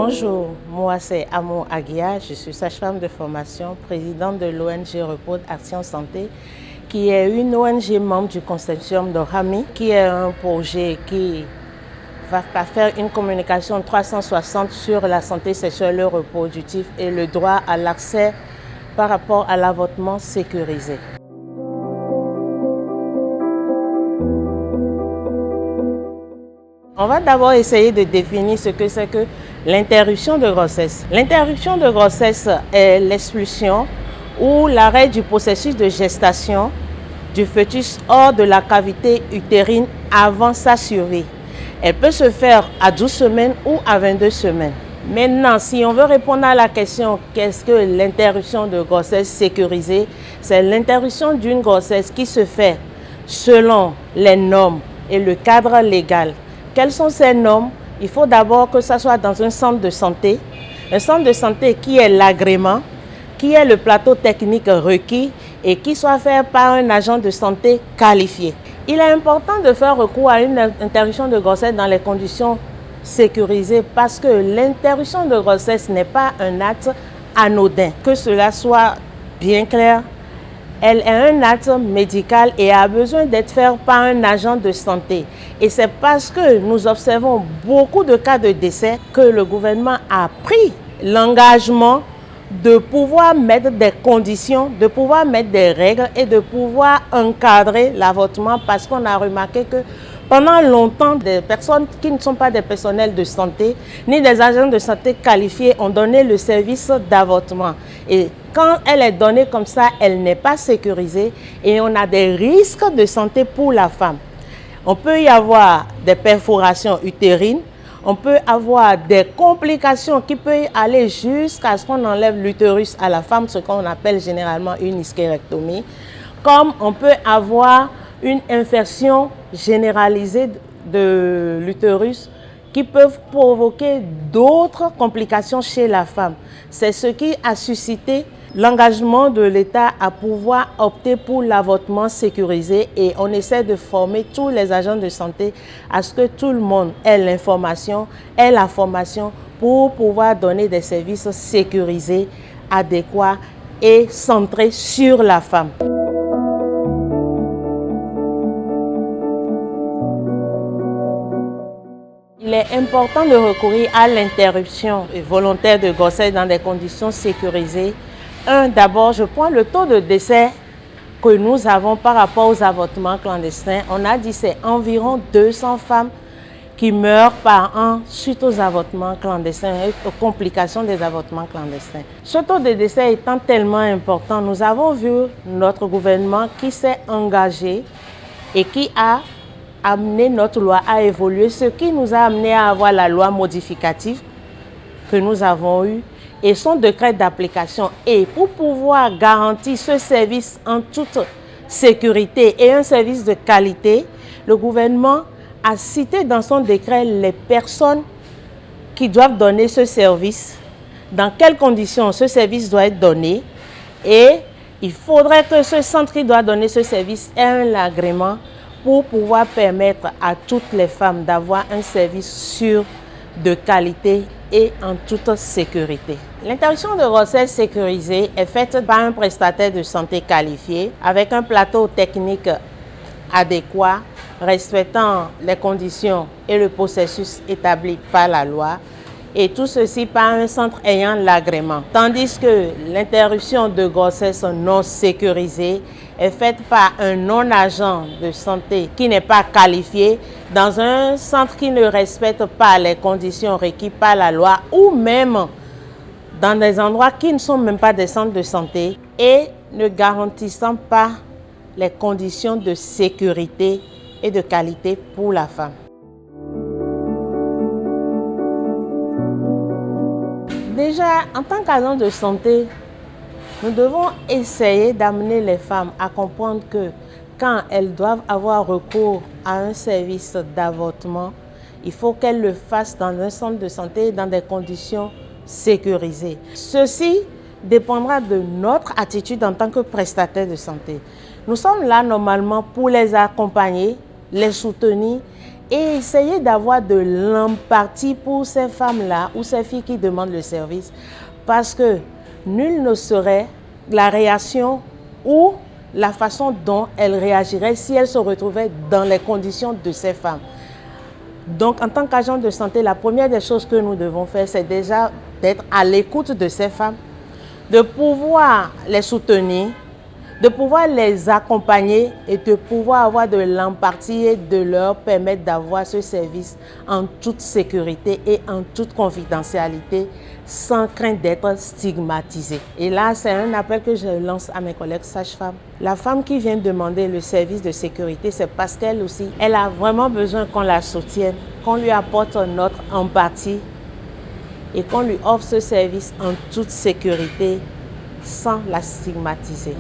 Bonjour, moi c'est Amo Aguia, je suis sage-femme de formation, présidente de l'ONG Repos Action Santé, qui est une ONG membre du consortium de Rami, qui est un projet qui va faire une communication 360 sur la santé sexuelle et reproductive et le droit à l'accès par rapport à l'avortement sécurisé. On va d'abord essayer de définir ce que c'est que l'interruption de grossesse. L'interruption de grossesse est l'expulsion ou l'arrêt du processus de gestation du fœtus hors de la cavité utérine avant sa survie. Elle peut se faire à 12 semaines ou à 22 semaines. Maintenant, si on veut répondre à la question qu'est-ce que l'interruption de grossesse sécurisée, c'est l'interruption d'une grossesse qui se fait selon les normes et le cadre légal. Quelles sont ces normes? Il faut d'abord que ça soit dans un centre de santé qui ait l'agrément, qui ait le plateau technique requis et qui soit fait par un agent de santé qualifié. Il est important de faire recours à une interruption de grossesse dans les conditions sécurisées parce que l'interruption de grossesse n'est pas un acte anodin. Que cela soit bien clair, elle est un acte médical et a besoin d'être fait par un agent de santé. Et c'est parce que nous observons beaucoup de cas de décès que le gouvernement a pris l'engagement de pouvoir mettre des conditions, de pouvoir mettre des règles et de pouvoir encadrer l'avortement parce qu'on a remarqué que pendant longtemps, des personnes qui ne sont pas des personnels de santé ni des agents de santé qualifiés ont donné le service d'avortement. Et quand elle est donnée comme ça, elle n'est pas sécurisée et on a des risques de santé pour la femme. On peut y avoir des perforations utérines, on peut avoir des complications qui peuvent aller jusqu'à ce qu'on enlève l'utérus à la femme, ce qu'on appelle généralement une hystérectomie, comme on peut avoir une infection généralisée de l'utérus qui peuvent provoquer d'autres complications chez la femme. C'est ce qui a suscité l'engagement de l'État à pouvoir opter pour l'avortement sécurisé et on essaie de former tous les agents de santé à ce que tout le monde ait l'information, ait la formation pour pouvoir donner des services sécurisés, adéquats et centrés sur la femme. Il est important de recourir à l'interruption volontaire de grossesse dans des conditions sécurisées. D'abord, je prends le taux de décès que nous avons par rapport aux avortements clandestins. On a dit que c'est environ 200 femmes qui meurent par an suite aux avortements clandestins et aux complications des avortements clandestins. Ce taux de décès étant tellement important, nous avons vu notre gouvernement qui s'est engagé et qui a amené notre loi à évoluer, ce qui nous a amené à avoir la loi modificative que nous avons eue et son décret d'application. Et pour pouvoir garantir ce service en toute sécurité et un service de qualité, le gouvernement a cité dans son décret les personnes qui doivent donner ce service, dans quelles conditions ce service doit être donné et il faudrait que ce centre qui doit donner ce service ait un agrément pour pouvoir permettre à toutes les femmes d'avoir un service sûr, de qualité et en toute sécurité. L'interruption de grossesse sécurisée est faite par un prestataire de santé qualifié avec un plateau technique adéquat, respectant les conditions et le processus établi par la loi, et tout ceci par un centre ayant l'agrément. Tandis que l'interruption de grossesse non sécurisée est faite par un non-agent de santé qui n'est pas qualifié dans un centre qui ne respecte pas les conditions requises par la loi ou même dans des endroits qui ne sont même pas des centres de santé et ne garantissant pas les conditions de sécurité et de qualité pour la femme. Déjà, en tant qu'agent de santé, nous devons essayer d'amener les femmes à comprendre que quand elles doivent avoir recours à un service d'avortement, il faut qu'elles le fassent dans un centre de santé dans des conditions sécurisées. Ceci dépendra de notre attitude en tant que prestataire de santé. Nous sommes là normalement pour les accompagner, les soutenir et essayer d'avoir de l'empathie pour ces femmes-là ou ces filles qui demandent le service, parce que nul ne saurait la réaction ou la façon dont elles réagiraient si elles se retrouvaient dans les conditions de ces femmes. Donc, en tant qu'agent de santé, la première des choses que nous devons faire, c'est déjà d'être à l'écoute de ces femmes, de pouvoir les soutenir, de pouvoir les accompagner et de pouvoir avoir de l'empathie et de leur permettre d'avoir ce service en toute sécurité et en toute confidentialité, sans crainte d'être stigmatisée. Et là, c'est un appel que je lance à mes collègues sages-femmes. La femme qui vient demander le service de sécurité, c'est parce qu'elle aussi, elle a vraiment besoin qu'on la soutienne, qu'on lui apporte notre empathie et qu'on lui offre ce service en toute sécurité, sans la stigmatiser.